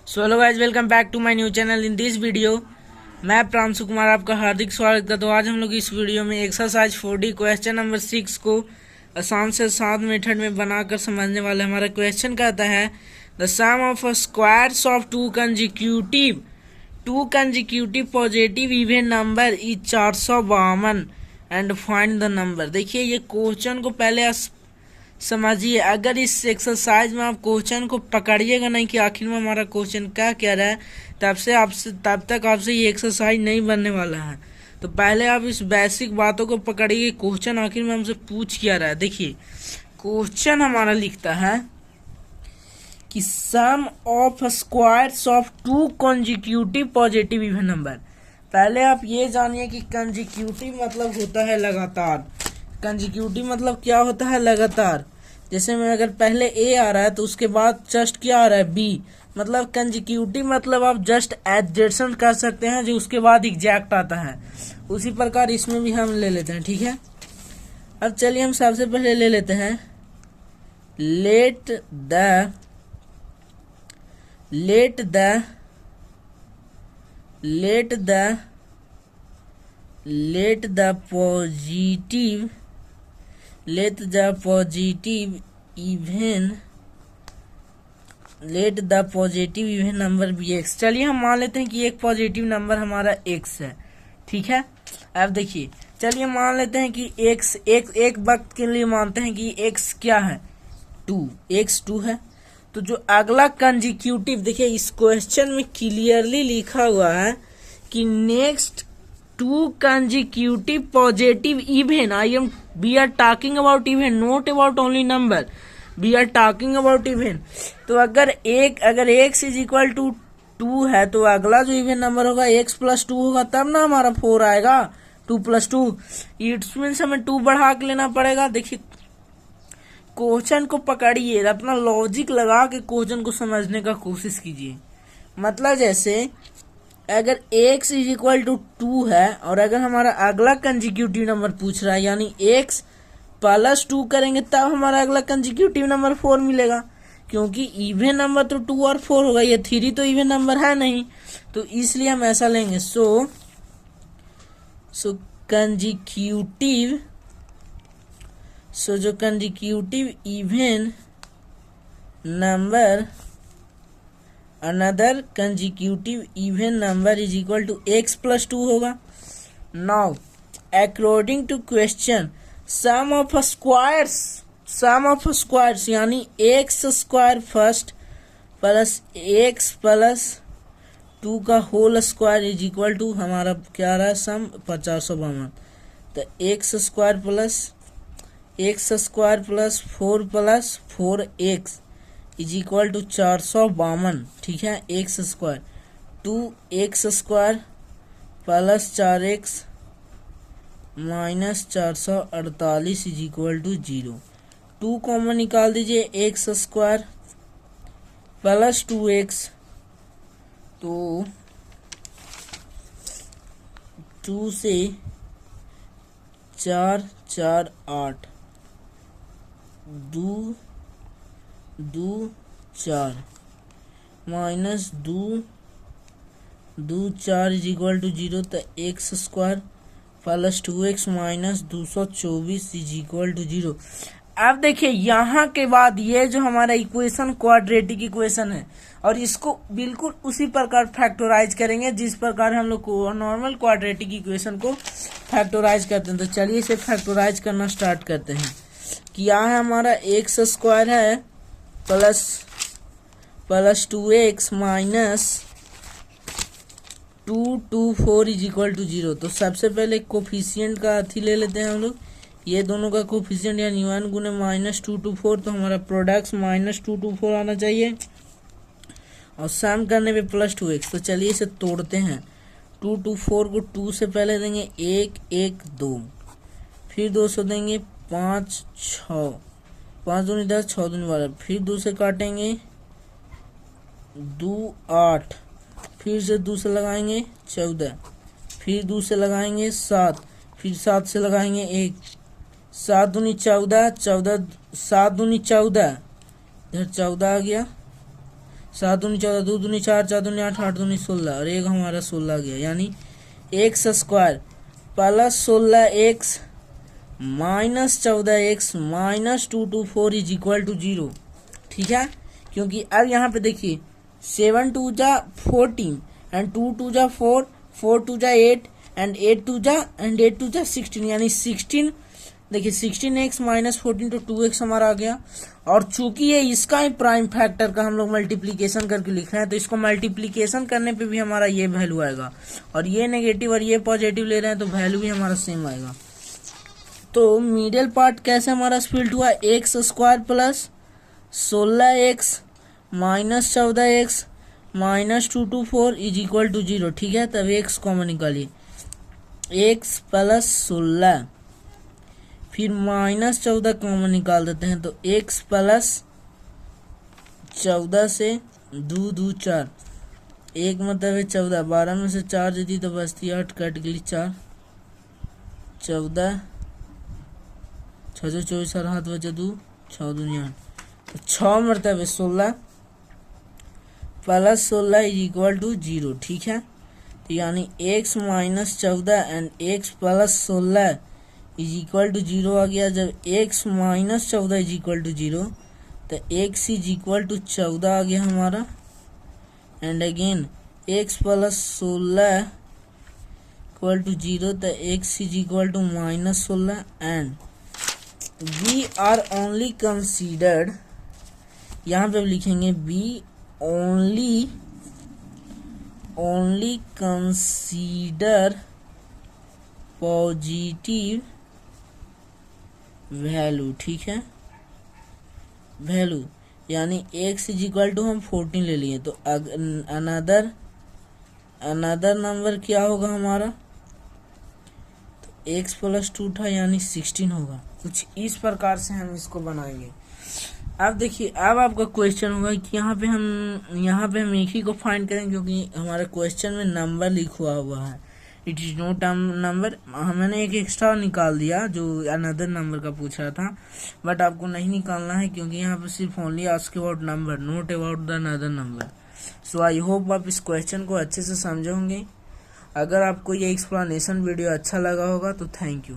So hello guys, welcome back to my new channel. In this video मैं प्रांशु कुमार आपका हार्दिक स्वागत करता हूँ। आज हम लोग इस वीडियो में एक्सरसाइज 4D क्वेश्चन नंबर 6 को आसान से आसान मेथड में बनाकर समझने वाले। हमारा क्वेश्चन कहता है the sum of squares of two consecutive positive even number is 452 and find the number. देखिए, ये क्वेश्चन को पहले समझिए। अगर इस एक्सरसाइज में आप क्वेश्चन को पकड़िएगा नहीं कि आखिर में हमारा क्वेश्चन क्या कह रहा है, तब तक आपसे ये एक्सरसाइज नहीं बनने वाला है। तो पहले आप इस बेसिक बातों को पकड़िए, क्वेश्चन आखिर में हमसे पूछ क्या रहा है। देखिए, क्वेश्चन हमारा लिखता है कि sum of squares of two consecutive positive even number. पहले आप ये जानिए कि कंजिक्यूटिव मतलब होता है लगातार। कंजिक्यूटिव मतलब क्या होता है? लगातार। जैसे में अगर पहले ए आ रहा है तो उसके बाद जस्ट क्या आ रहा है? बी। मतलब कंजिक्यूटिव मतलब आप जस्ट एडजेसेंट कर सकते हैं, जो उसके बाद एग्जैक्ट आता है। उसी प्रकार इसमें भी हम ले लेते हैं, ठीक है। अब चलिए हम सबसे पहले ले लेते हैं let the positive even number be x. चलिए हम मान लेते हैं कि एक पॉजिटिव नंबर हमारा एक्स है, ठीक है। अब देखिए, चलिए मान लेते हैं कि एक्स एक वक्त के लिए मानते हैं कि एक्स क्या है? एक्स 2 है। तो जो अगला कंजिक्यूटिव, देखिए इस क्वेश्चन में क्लियरली लिखा हुआ है कि next two consecutive positive even we are talking about even, not about only number, we are talking about even. तो अगर एक्स इज इक्वल टू 2 है तो अगला जो इवन नंबर होगा एक्स प्लस 2 होगा, तब ना हमारा 4 आएगा। 2 + 2 इट्स मीन्स हमें 2 बढ़ा के लेना पड़ेगा। देखिए, क्वेश्चन को पकड़िए, अपना लॉजिक लगा के क्वेश्चन को समझने का कोशिश कीजिए। मतलब जैसे अगर x इज इक्वल टू 2 है और अगर हमारा अगला कंजिक्यूटिव नंबर पूछ रहा है, यानी x + 2 करेंगे तब हमारा अगला कंजिक्यूटिव नंबर 4 मिलेगा, क्योंकि इवन नंबर तो 2 और 4 होगा, ये 3 तो इवन नंबर है नहीं, तो इसलिए हम ऐसा लेंगे। सो जो consecutive even number another consecutive even number is equal to x + 2 होगा। Now according to question sum of squares यानी x square first plus x plus 2 का whole square is equal to हमारा क्या रहा है? सम 552। तो x square plus 4 + 4x is equal to 452, ठीक है। X square 2x² plus 4x minus 448 is equal to 0। 2 common निकाल दीजिए, x² प्लस 2x, तो 2 से 4 4 8 2 4 माइनस 2 4 इज इक्वल टू 0। तो x² plus 2x minus 224 is equal to 0। अब देखिए, यहाँ के बाद ये जो हमारा इक्वेशन क्वाड्रेटिक इक्वेशन है, और इसको बिल्कुल उसी प्रकार फैक्टराइज करेंगे जिस प्रकार हम लोग को नॉर्मल क्वाड्रेटिक इक्वेशन को फैक्टराइज करते हैं। तो चलिए इसे फैक्टराइज करना स्टार्ट करते हैं। क्या है हमारा? x² है plus 2x minus 224 is equal to 0। तो सबसे पहले कोफिशिएंट का अथी ले लेते हैं हम लोग, ये दोनों का कोफिशिएंट, यानी 1 गुने -224, तो हमारा प्रोडक्ट -224 आना चाहिए, और सम करने पे प्लस 2x। तो चलिए इसे तोड़ते हैं। 224 को 2 से पहले देंगे 1 1 2, फिर 2 से देंगे 5 6, 5 दूनी 10, 6 दूनी 12, फिर 2 से काटेंगे 2 8, फिर से 2 से लगाएंगे 14, फिर 2 से लगाएंगे 7, फिर 7 से लगाएंगे 1, 7 दूनी 14, 7 दूनी 14, इधर 14 आ गया, 7 दूनी 14, 2 दूनी 4, 4 दूनी 8, 8 दूनी 16 और एक हमारा 16 गया, यानी x square plus 16x minus 14x minus 224 is equal to 0। ठीक है, क्योंकि अब यहाँ पे देखिए 7 2 जा 14 एंड 2 2 जा 4, 4 2 जा 8 एंड 8 2 जा 16, यानी 16। देखिए 16x माइनस 14 तो 2x हमारा आ गया। और चूंकि ये इसका ही प्राइम फैक्टर का हम लोग मल्टीप्लीकेशन करके लिख रहे हैं, तो इसको मल्टीप्लीकेशन करने पे भी हमारा ये वैल्यू आएगा, और ये नेगेटिव और ये पॉजिटिव ले रहे हैं तो वैल्यू भी हमारा सेम आएगा। तो मिडिल पार्ट कैसे हमारा स्प्लिट हुआ, x square plus 16x minus 14x minus 224 is equal to 0। ठीक है, तब x कॉमन निकालिए, x प्लस 16 फिर माइनस 14 कॉमन निकाल देते हैं, तो x प्लस 14 से 2 2 4, एक मतलब है 14, 12 में से 4 देती तो बचती 8, कट गई 4, 14 6 24 और हाथ बचे 2, 6 दूनी 8, तो 6 मरतबे 16 प्लस 16 इज इक्वल टू 0। ठीक है, तो यानी x minus 14 and x plus 16 is equal to 0 आ गया। जब x minus 14 is equal to 0 तो x इज इक्वल टू 14 आ गया हमारा, and again x plus 16 equal to 0 तो x is equal to minus 16 and we are only considered, यहाँ पे लिखेंगे we only consider positive value. ठीक है, वैल्यू यानी x इज इक्वल टू हम 14 ले लिए, तो अनदर नंबर क्या होगा हमारा, तो x प्लस 2 था यानी 16 होगा। कुछ इस प्रकार से हम इसको बनाएंगे। अब देखिए, अब आपका क्वेश्चन होगा कि यहाँ पे हम एक ही को फाइंड करें, क्योंकि हमारे क्वेश्चन में नंबर लिखा हुआ है, इट इज नोट नंबर। मैंने एक एक्स्ट्रा निकाल दिया जो अनदर नंबर का पूछ रहा था, बट आपको नहीं निकालना है, क्योंकि यहाँ पे सिर्फ only ask about number, note about the another number. So I hope आप इस क्वेश्चन को अच्छे से समझे होंगे। अगर आपको ये एक्सप्लेनेशन वीडियो अच्छा लगा होगा तो थैंक यू।